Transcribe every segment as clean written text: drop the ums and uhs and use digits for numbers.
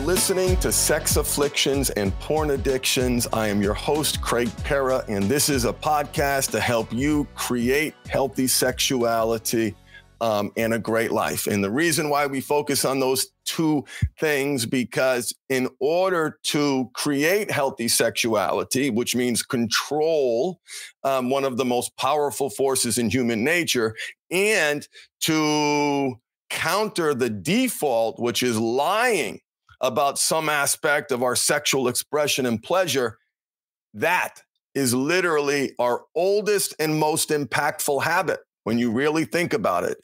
listening to Sex Afflictions and Porn Addictions. I am your host, Craig Pera, and this is a podcast to help you create healthy sexuality and a great life. And the reason why we focus on those two things, because in order to create healthy sexuality, which means control one of the most powerful forces in human nature, and to counter the default, which is lying about some aspect of our sexual expression and pleasure, that is literally our oldest and most impactful habit when you really think about it.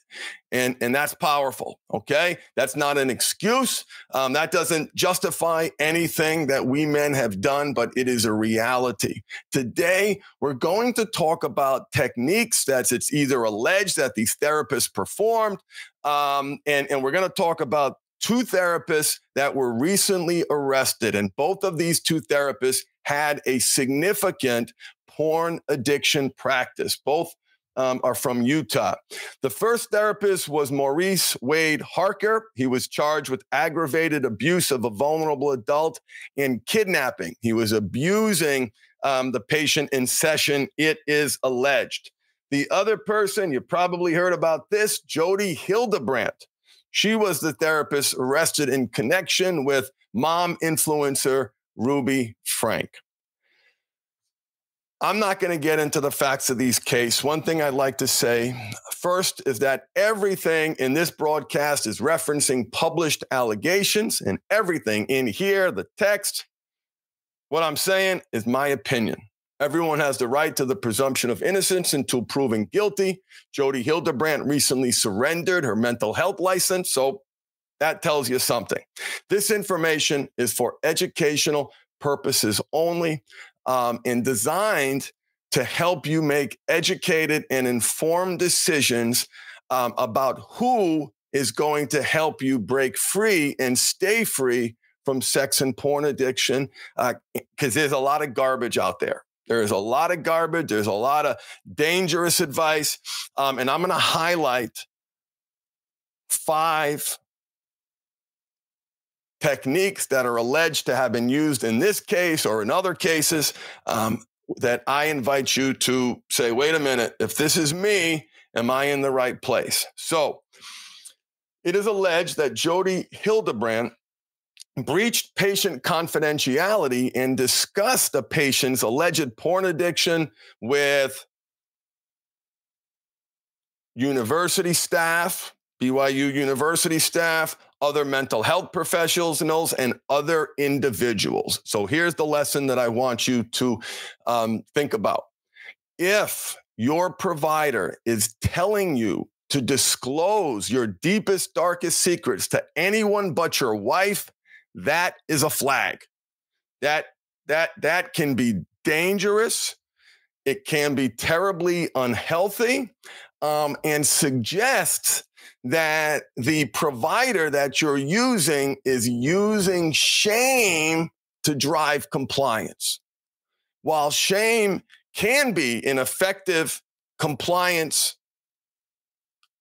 And that's powerful, okay? That's not an excuse. That doesn't justify anything that we men have done, but it is a reality. Today, we're going to talk about techniques that it's either alleged that these therapists performed, and we're going to talk about two therapists that were recently arrested. And both of these two therapists had a significant porn addiction practice. Both are from Utah. The first therapist was Maurice Wade Harker. He was charged with aggravated abuse of a vulnerable adult and kidnapping. He was abusing the patient in session, it is alleged. The other person, you probably heard about this, Jodi Hildebrandt. She was the therapist arrested in connection with mom influencer Ruby Frank. I'm not going to get into the facts of these cases. One thing I'd like to say first is that everything in this broadcast is referencing published allegations, and everything in here, the text, what I'm saying is my opinion. Everyone has the right to the presumption of innocence until proven guilty. Jodi Hildebrandt recently surrendered her mental health license, so that tells you something. This information is for educational purposes only, and designed to help you make educated and informed decisions about who is going to help you break free and stay free from sex and porn addiction, because there's a lot of garbage out there. There is a lot of garbage. There's a lot of dangerous advice. And I'm going to highlight 5 techniques that are alleged to have been used in this case or in other cases that I invite you to say, wait a minute, if this is me, am I in the right place? So it is alleged that Jodi Hildebrandt breached patient confidentiality and discussed a patient's alleged porn addiction with university staff, BYU university staff, other mental health professionals, and other individuals. So here's the lesson that I want you to think about. If your provider is telling you to disclose your deepest, darkest secrets to anyone but your wife, that is a flag. That can be dangerous. It can be terribly unhealthy, and suggests that the provider that you're using is using shame to drive compliance. While shame can be an effective compliance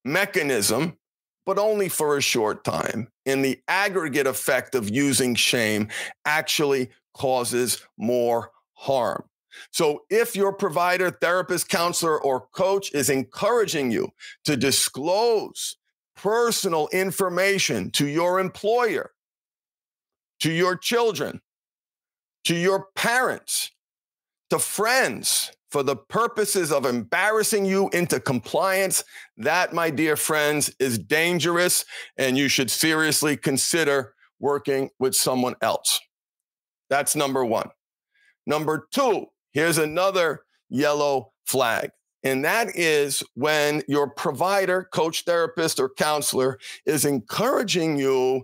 mechanism, but only for a short time, and the aggregate effect of using shame actually causes more harm. So if your provider, therapist, counselor, or coach is encouraging you to disclose personal information to your employer, to your children, to your parents, to friends, for the purposes of embarrassing you into compliance, that, my dear friends, is dangerous, and you should seriously consider working with someone else. That's number 1. Number 2, here's another yellow flag. And that is when your provider, coach, therapist, or counselor is encouraging you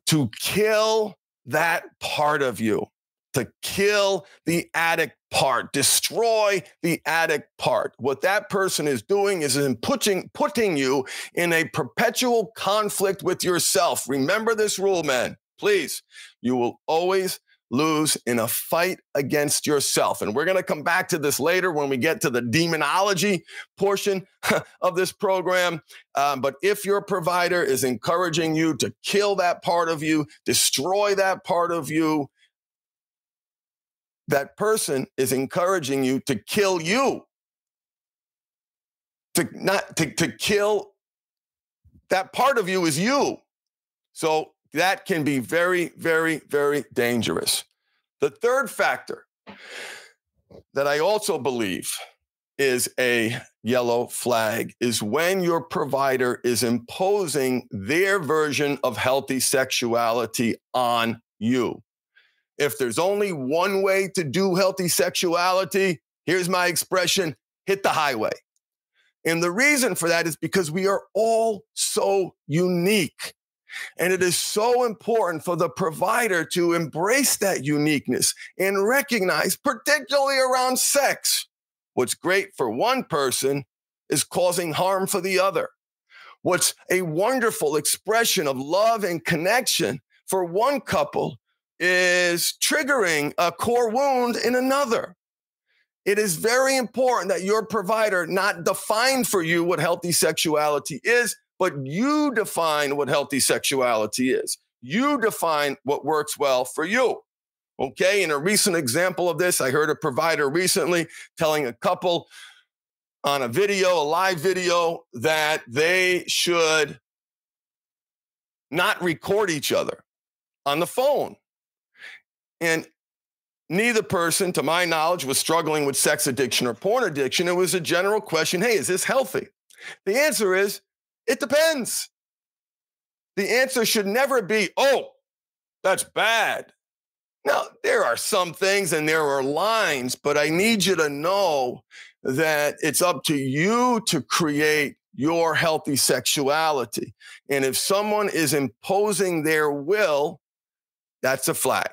to kill that part of you, to kill the addict part, destroy the addict part. What that person is doing is putting you in a perpetual conflict with yourself. Remember this rule, man. Please, you will always lose in a fight against yourself. And we're going to come back to this later when we get to the demonology portion of this program. But if your provider is encouraging you to kill that part of you, destroy that part of you, that person is encouraging you to kill you. To kill that part of you is you. So that can be very, very, very dangerous. The third factor that I also believe is a yellow flag is when your provider is imposing their version of healthy sexuality on you. If there's only one way to do healthy sexuality, here's my expression, hit the highway. And the reason for that is because we are all so unique. And it is so important for the provider to embrace that uniqueness and recognize, particularly around sex, what's great for one person is causing harm for the other. What's a wonderful expression of love and connection for one couple is triggering a core wound in another. It is very important that your provider not define for you what healthy sexuality is, but you define what healthy sexuality is. You define what works well for you. Okay, in a recent example of this, I heard a provider recently telling a couple on a video, a live video, that they should not record each other on the phone. And neither person, to my knowledge, was struggling with sex addiction or porn addiction. It was a general question, hey, is this healthy? The answer is, it depends. The answer should never be, oh, that's bad. Now, there are some things and there are lines, but I need you to know that it's up to you to create your healthy sexuality. And if someone is imposing their will, that's a flag.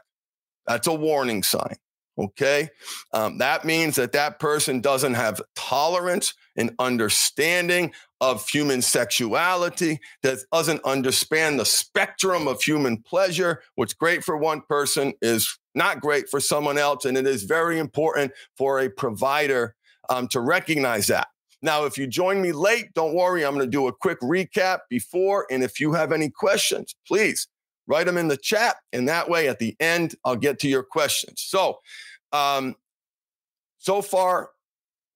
That's a warning sign, okay? That means that that person doesn't have tolerance and understanding of human sexuality, that doesn't understand the spectrum of human pleasure. What's great for one person is not great for someone else, and it is very important for a provider to recognize that. Now, if you join me late, don't worry. I'm going to do a quick recap before, and if you have any questions, please write them in the chat, and that way at the end, I'll get to your questions. So, so far,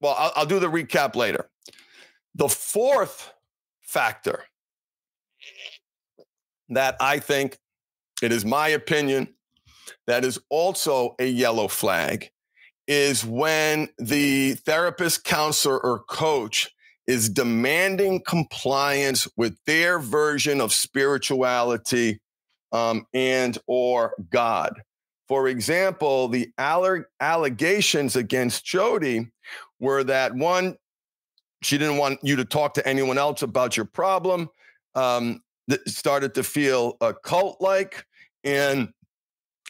well, I'll do the recap later. The fourth factor that I think, it is my opinion, that is also a yellow flag is when the therapist, counselor, or coach is demanding compliance with their version of spirituality and or God. For example, the allegations against Jody were that, one, she didn't want you to talk to anyone else about your problem, started to feel cult-like. And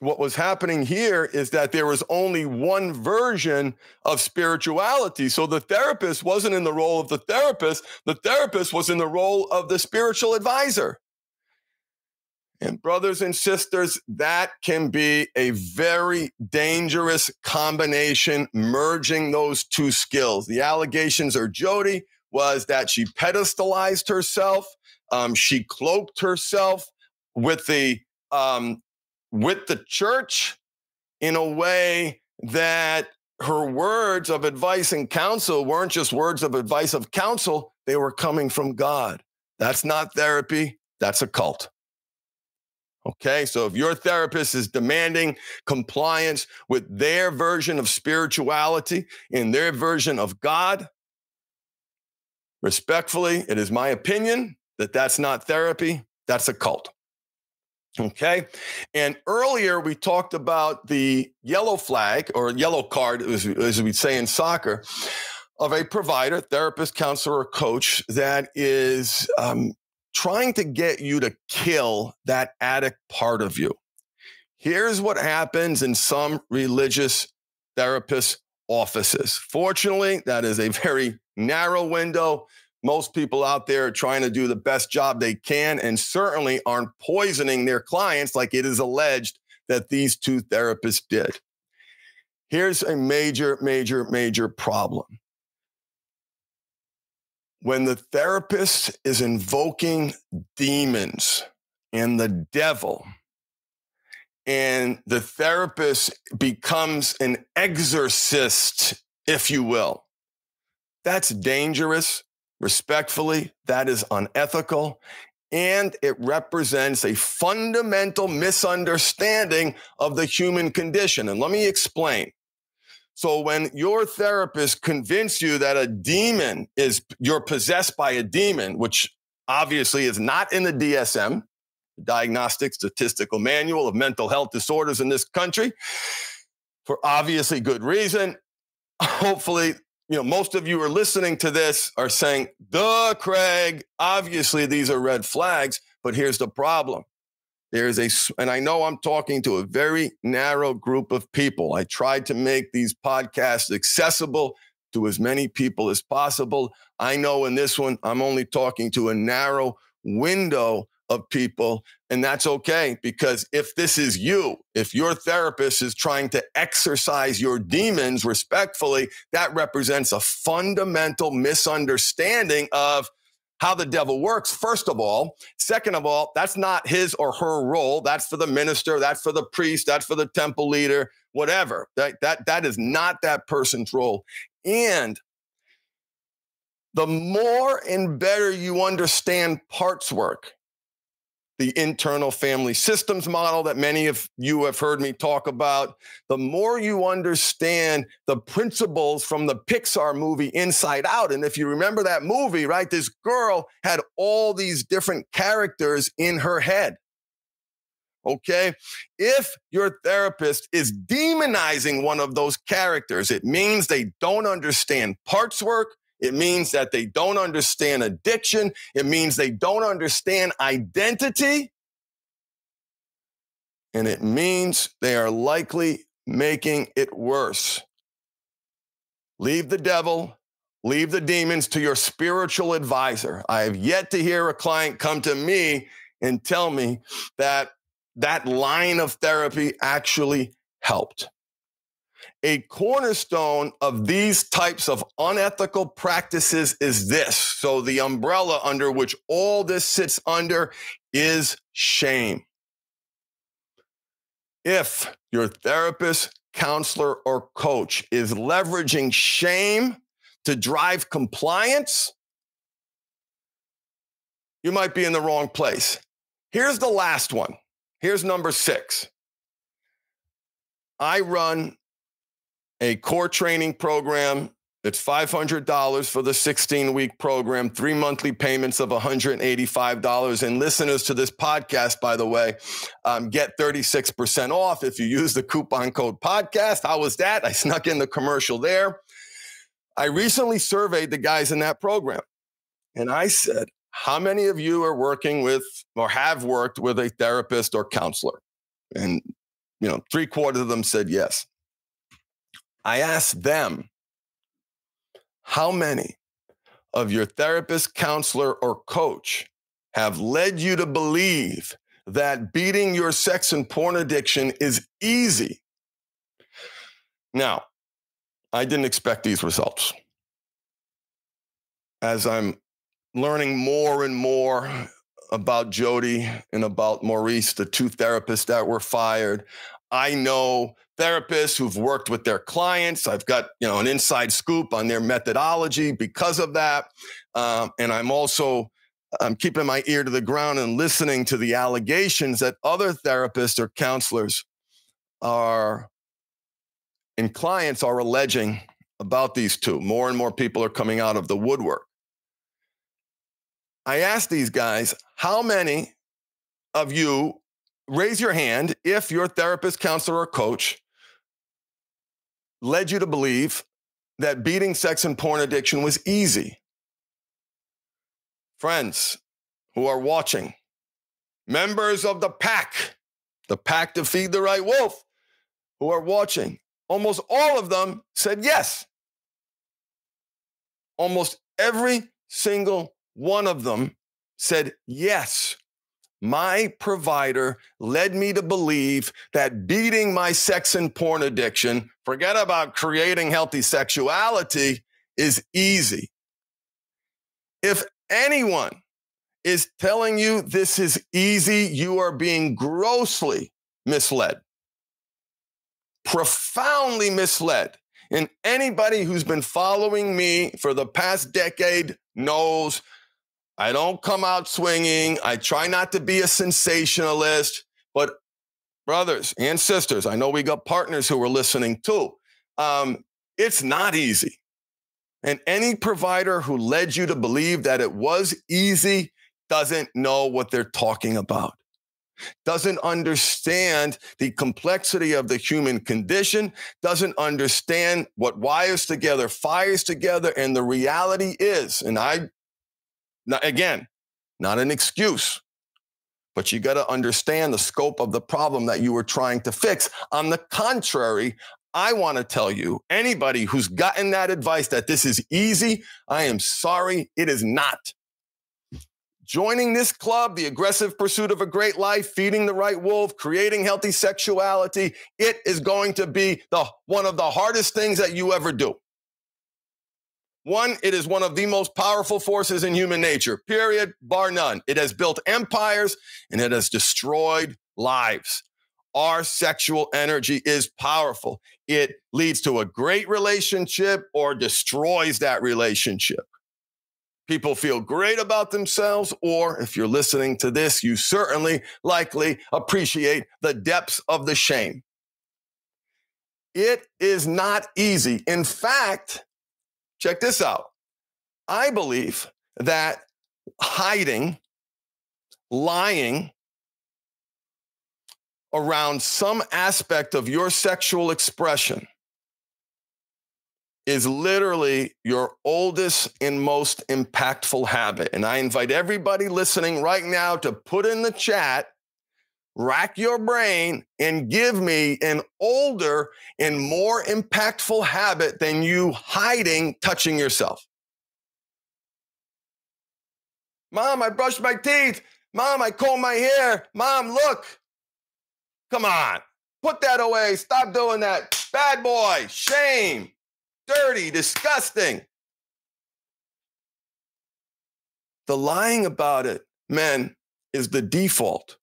what was happening here is that there was only one version of spirituality. So the therapist wasn't in the role of the therapist was in the role of the spiritual advisor. And brothers and sisters, that can be a very dangerous combination, merging those two skills. The allegations of Jody was that she pedestalized herself. She cloaked herself with the church in a way that her words of advice and counsel weren't just words of advice of counsel. They were coming from God. That's not therapy. That's a cult. Okay, so if your therapist is demanding compliance with their version of spirituality and their version of God, respectfully, it is my opinion that that's not therapy, that's a cult. Okay, and earlier we talked about the yellow flag or yellow card, as we say in soccer, of a provider, therapist, counselor, or coach that is trying to get you to kill that addict part of you. Here's what happens in some religious therapist offices. Fortunately, that is a very narrow window. Most people out there are trying to do the best job they can and certainly aren't poisoning their clients like it is alleged that these two therapists did. Here's a major, major, major problem. When the therapist is invoking demons and the devil, and the therapist becomes an exorcist, if you will, that's dangerous. Respectfully, that is unethical. And it represents a fundamental misunderstanding of the human condition. And let me explain. So when your therapist convinces you that you're possessed by a demon, which obviously is not in the DSM, the Diagnostic Statistical Manual of Mental Health Disorders in this country, for obviously good reason. Hopefully, most of you are listening to this are saying, duh, Craig, obviously these are red flags, but here's the problem. And I know I'm talking to a very narrow group of people. I tried to make these podcasts accessible to as many people as possible. I know in this one, I'm only talking to a narrow window of people, and that's okay, because if this is you, if your therapist is trying to exorcise your demons respectfully, that represents a fundamental misunderstanding of how the devil works, first of all. Second of all, that's not his or her role. That's for the minister, that's for the priest, that's for the temple leader, whatever. That is not that person's role. And the more and better you understand parts work, the internal family systems model that many of you have heard me talk about, the more you understand the principles from the Pixar movie Inside Out. And if you remember that movie, right, this girl had all these different characters in her head. Okay? If your therapist is demonizing one of those characters, it means they don't understand parts work. It means that they don't understand addiction. It means they don't understand identity. And it means they are likely making it worse. Leave the devil, leave the demons to your spiritual advisor. I have yet to hear a client come to me and tell me that that line of therapy actually helped. A cornerstone of these types of unethical practices is this. So the umbrella under which all this sits under is shame. If your therapist, counselor, or coach is leveraging shame to drive compliance, you might be in the wrong place. Here's the last one. Here's number 6. I run a core training program. It's $500 for the 16-week program, 3 monthly payments of $185. And listeners to this podcast, by the way, get 36% off if you use the coupon code podcast. How was that? I snuck in the commercial there. I recently surveyed the guys in that program, and I said, how many of you are working with or have worked with a therapist or counselor? And, 3/4 of them said yes. I asked them, how many of your therapist, counselor, or coach have led you to believe that beating your sex and porn addiction is easy? Now, I didn't expect these results. As I'm learning more and more about Jody and about Maurice, the 2 therapists that were fired, I know therapists who've worked with their clients. I've got, an inside scoop on their methodology because of that. And I'm keeping my ear to the ground and listening to the allegations that other therapists or counselors and clients are alleging about these 2. More and more people are coming out of the woodwork. I asked these guys, how many of you, raise your hand if your therapist, counselor, or coach led you to believe that beating sex and porn addiction was easy? Friends who are watching, members of the pack to feed the right wolf, who are watching, almost all of them said yes. Almost every single one of them said yes. My provider led me to believe that beating my sex and porn addiction, forget about creating healthy sexuality, is easy. If anyone is telling you this is easy, you are being grossly misled, profoundly misled. And anybody who's been following me for the past decade knows I don't come out swinging. I try not to be a sensationalist, but brothers and sisters, I know we got partners who are listening too. It's not easy. And any provider who led you to believe that it was easy doesn't know what they're talking about, doesn't understand the complexity of the human condition, doesn't understand what wires together, fires together, and the reality is, and again, not an excuse, but you got to understand the scope of the problem that you were trying to fix. On the contrary, I want to tell you, anybody who's gotten that advice that this is easy, I am sorry, it is not. Joining this club, the aggressive pursuit of a great life, feeding the right wolf, creating healthy sexuality, it is going to be one of the hardest things that you ever do. One, it is one of the most powerful forces in human nature, period, bar none. It has built empires and it has destroyed lives. Our sexual energy is powerful. It leads to a great relationship or destroys that relationship. People feel great about themselves, or if you're listening to this, you certainly likely appreciate the depths of the shame. It is not easy. In fact, check this out. I believe that hiding, lying around some aspect of your sexual expression is literally your oldest and most impactful habit. And I invite everybody listening right now to put in the chat, rack your brain, and give me an older and more impactful habit than you hiding touching yourself. Mom, I brushed my teeth. Mom, I combed my hair. Mom, look. Come on. Put that away. Stop doing that. Bad boy. Shame. Dirty. Disgusting. The lying about it, men, is the default.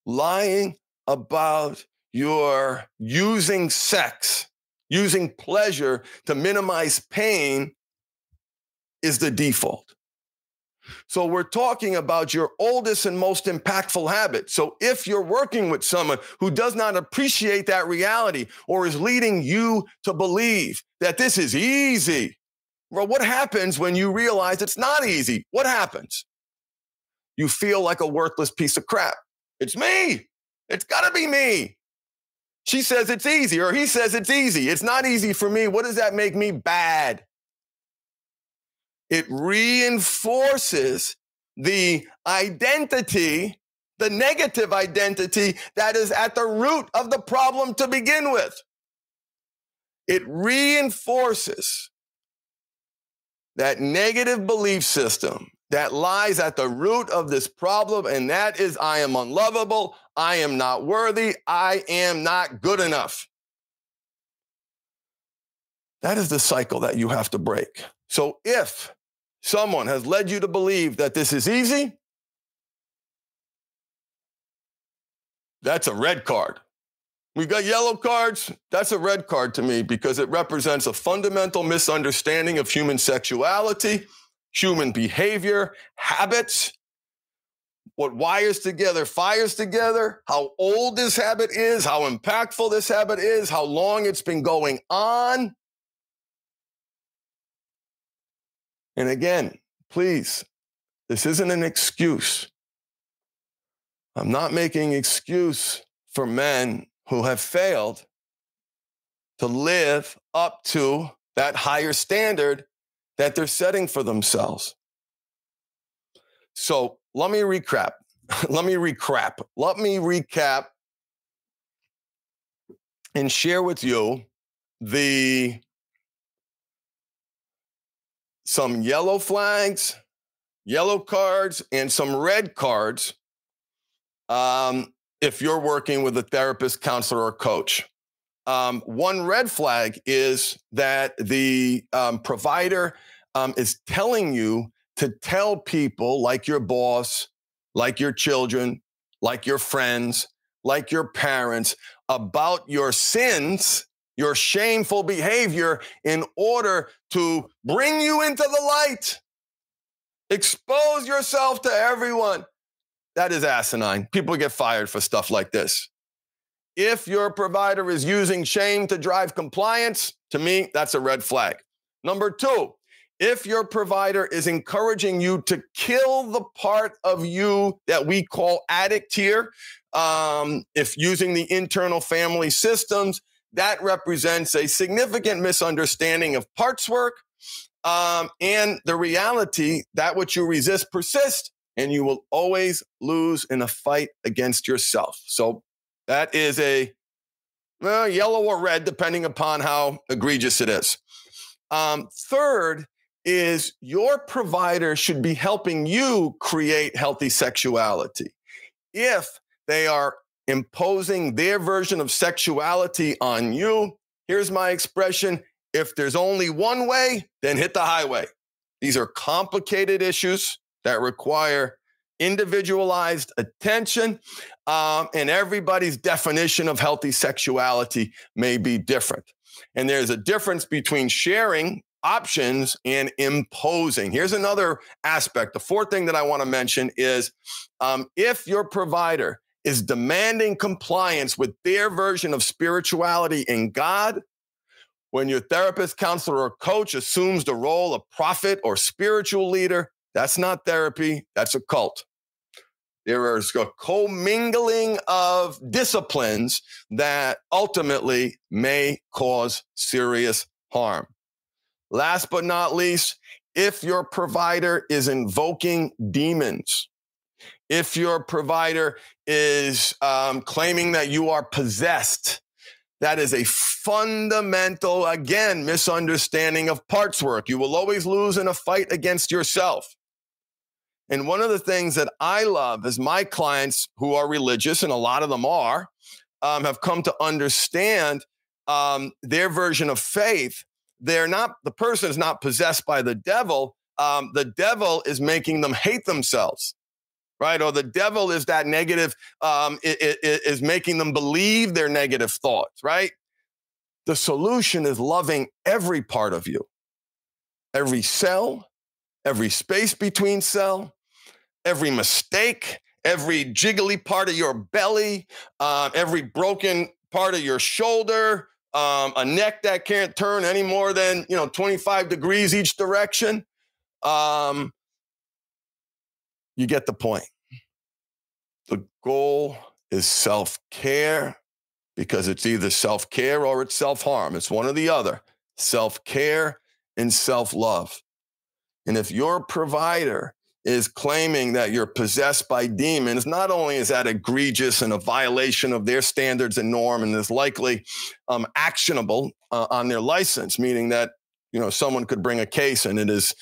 Lying about your using sex, using pleasure to minimize pain is the default. So we're talking about your oldest and most impactful habit. So if you're working with someone who does not appreciate that reality or is leading you to believe that this is easy, well, what happens when you realize it's not easy? What happens? You feel like a worthless piece of crap. It's me. It's got to be me. She says it's easy, or he says it's easy. It's not easy for me. What does that make me bad? It reinforces the identity, the negative identity that is at the root of the problem to begin with. It reinforces that negative belief system that lies at the root of this problem, and that is, I am unlovable, I am not worthy, I am not good enough. That is the cycle that you have to break. So if someone has led you to believe that this is easy, that's a red card. We got yellow cards. That's a red card to me because it represents a fundamental misunderstanding of human sexuality, human behavior, habits, what wires together, fires together, how old this habit is, how impactful this habit is, how long it's been going on. And again, please, this isn't an excuse. I'm not making excuse for men who have failed to live up to that higher standard that they're setting for themselves. So let me recap. Let me recap and share with you some yellow flags yellow cards and some red cards if you're working with a therapist, counselor, or coach. One red flag is that the provider is telling you to tell people like your boss, like your children, like your friends, like your parents about your sins, your shameful behavior in order to bring you into the light. Expose yourself to everyone. That is asinine. People get fired for stuff like this. If your provider is using shame to drive compliance, to me, that's a red flag. Number two, if your provider is encouraging you to kill the part of you that we call addict here, if using the internal family systems, that represents a significant misunderstanding of parts work and the reality that what you resist persists, and you will always lose in a fight against yourself. So that is a yellow or red, depending upon how egregious it is. Third is your provider should be helping you create healthy sexuality. If they are imposing their version of sexuality on you, here's my expression: if there's only one way, then hit the highway. These are complicated issues that require individualized attention, and everybody's definition of healthy sexuality may be different. And there's a difference between sharing options and imposing. Here's another aspect. The fourth thing that I want to mention is if your provider is demanding compliance with their version of spirituality and God, when your therapist, counselor, or coach assumes the role of prophet or spiritual leader, that's not therapy, that's a cult. There is a commingling of disciplines that ultimately may cause serious harm. Last but not least, if your provider is invoking demons, if your provider is claiming that you are possessed, that is a fundamental, again, misunderstanding of parts work. You will always lose in a fight against yourself. And one of the things that I love is my clients who are religious, and a lot of them are, have come to understand their version of faith. The person is not possessed by the devil. The devil is making them hate themselves, right? Or the devil is that negative, is making them believe their negative thoughts, right? The solution is loving every part of you, every cell, every space between cell, every mistake, every jiggly part of your belly, every broken part of your shoulder, a neck that can't turn any more than 25 degrees each direction. You get the point. The goal is self-care, because it's either self-care or it's self-harm. It's one or the other. Self-care and self-love. And if your provider is claiming that you're possessed by demons, not only is that egregious and a violation of their standards and norm, and is likely actionable on their license, meaning that someone could bring a case and it is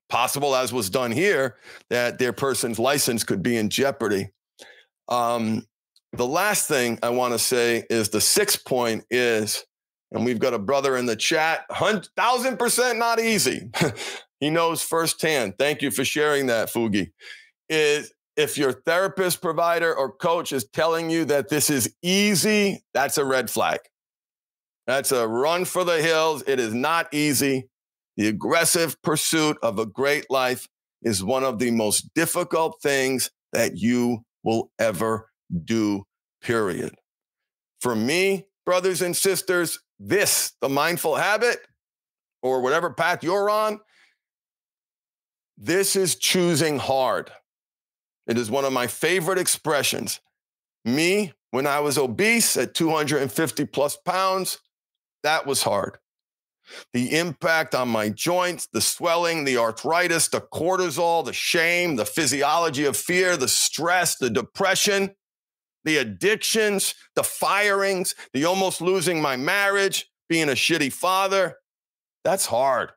possible, as was done here, that their person's license could be in jeopardy. The last thing I want to say is the sixth point is, and we've got a brother in the chat, 1,000% not easy. He knows firsthand. Thank you for sharing that, Fugi. Is if your therapist, provider, or coach is telling you that this is easy, that's a red flag. That's a run for the hills. It is not easy. The aggressive pursuit of a great life is one of the most difficult things that you will ever do, period. For me, brothers and sisters, the mindful habit, or whatever path you're on, this is choosing hard. It is one of my favorite expressions. Me, when I was obese at 250 plus pounds, that was hard. The impact on my joints, the swelling, the arthritis, the cortisol, the shame, the physiology of fear, the stress, the depression, the addictions, the firings, the almost losing my marriage, being a shitty father, that's hard.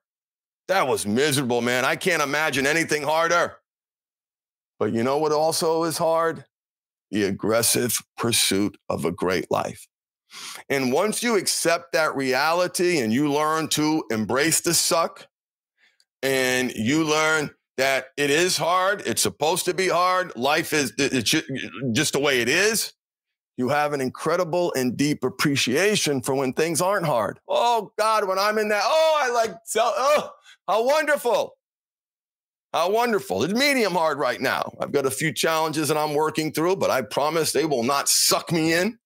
That was miserable, man. I can't imagine anything harder. But you know what also is hard? The aggressive pursuit of a great life. And once you accept that reality and you learn to embrace the suck, and you learn that it is hard, it's supposed to be hard, life is it's just the way it is, you have an incredible and deep appreciation for when things aren't hard. Oh, God, when I'm in that, how wonderful. How wonderful. It's medium hard right now. I've got a few challenges that I'm working through, but I promise they will not suck me in.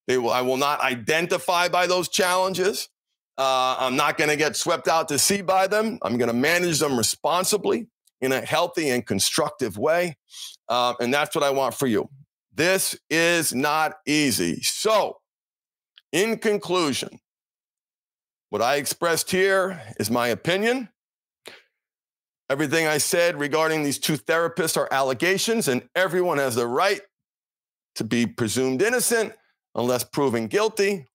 I will not identify by those challenges. I'm not going to get swept out to sea by them. I'm going to manage them responsibly in a healthy and constructive way. And that's what I want for you. This is not easy. So, in conclusion, what I expressed here is my opinion. Everything I said regarding these two therapists are allegations, and everyone has the right to be presumed innocent unless proven guilty.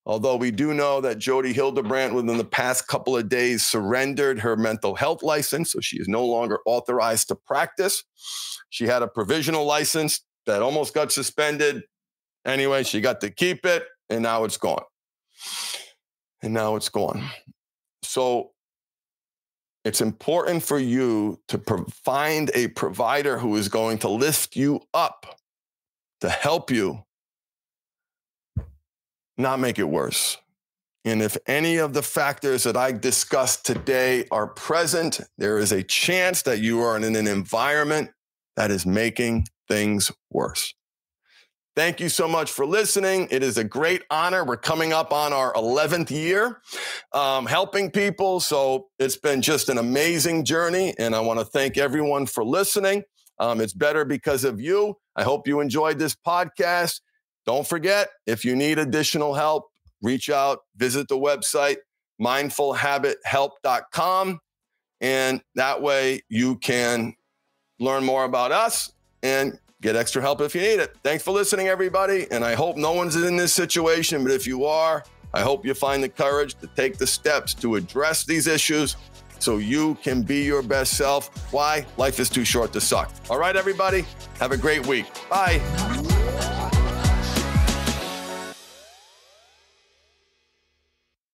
Although we do know that Jodi Hildebrandt, within the past couple of days, surrendered her mental health license, so she is no longer authorized to practice. She had a provisional license that almost got suspended. Anyway, she got to keep it, and now it's gone. So it's important for you to find a provider who is going to lift you up, to help you not make it worse. And if any of the factors that I discussed today are present, there is a chance that you are in an environment that is making things worse. Thank you so much for listening. It is a great honor. We're coming up on our 11th year helping people. So it's been just an amazing journey. And I want to thank everyone for listening. It's better because of you. I hope you enjoyed this podcast. Don't forget, if you need additional help, reach out, visit the website, mindfulhabithelp.com. And that way you can learn more about us and get extra help if you need it. Thanks for listening, everybody. And I hope no one's in this situation, but if you are, I hope you find the courage to take the steps to address these issues so you can be your best self. Why? Life is too short to suck. All right, everybody, have a great week. Bye.